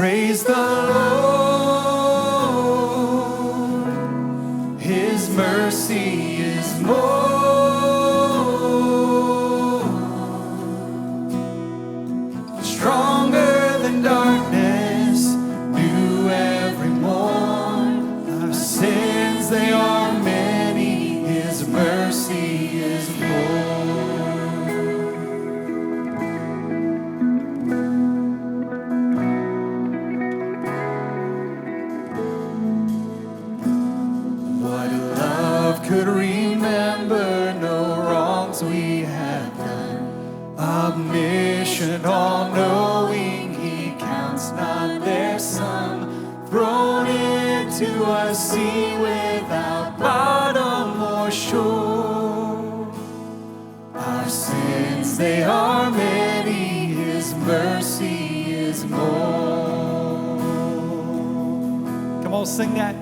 Praise the Lord, His mercy is more, stronger than darkness, new every morn. Our sins, they are many, His mercy is more. Could remember no wrongs we have done, omniscient, all-knowing, He counts not their sum, thrown into a sea without bottom or shore. Our sins, they are many, His mercy is more. Come on, sing that.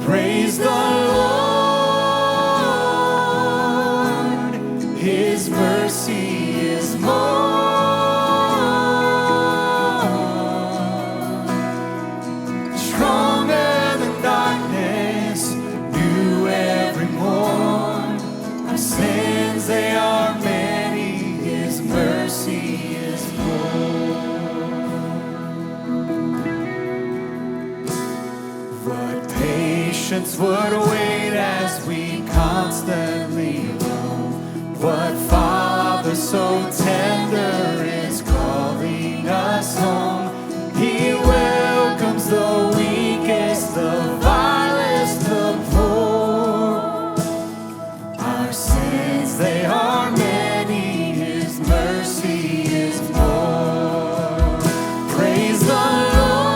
Praise the Lord, His mercy is more, stronger than darkness, new every morn. Our sins, they are many, His mercy is more. What patience would wait as we constantly roam. What Father so tender is calling us home. He welcomes the weakest, the vilest, the poor. Our sins, they are many, His mercy is more. Praise the Lord,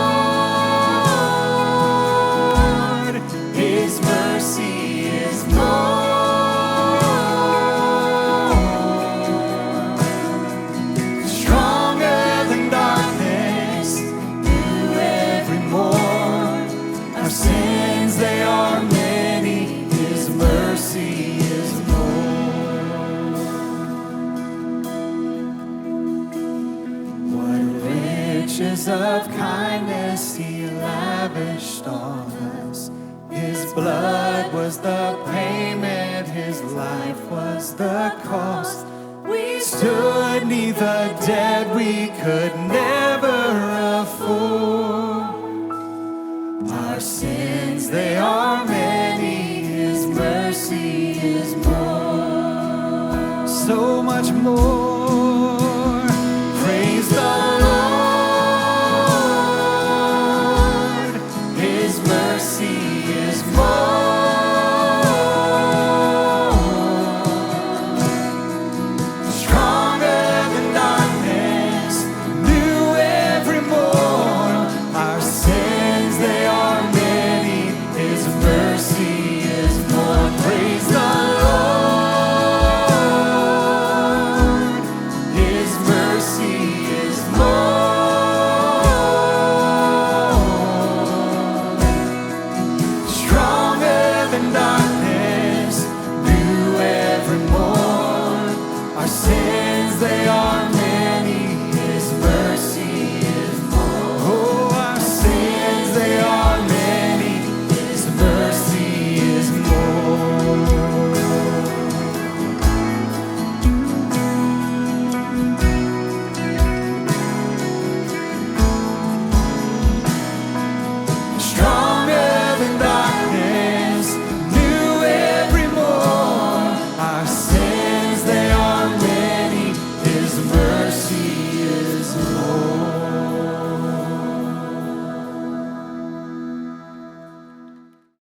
His mercy is more. Our sins, they are many, His mercy is more. What riches of kindness He lavished on us. His blood was the payment, His life was the cost. We stood 'neath a debt we could never afford. Our sins, they are many, His mercy is more, so much more.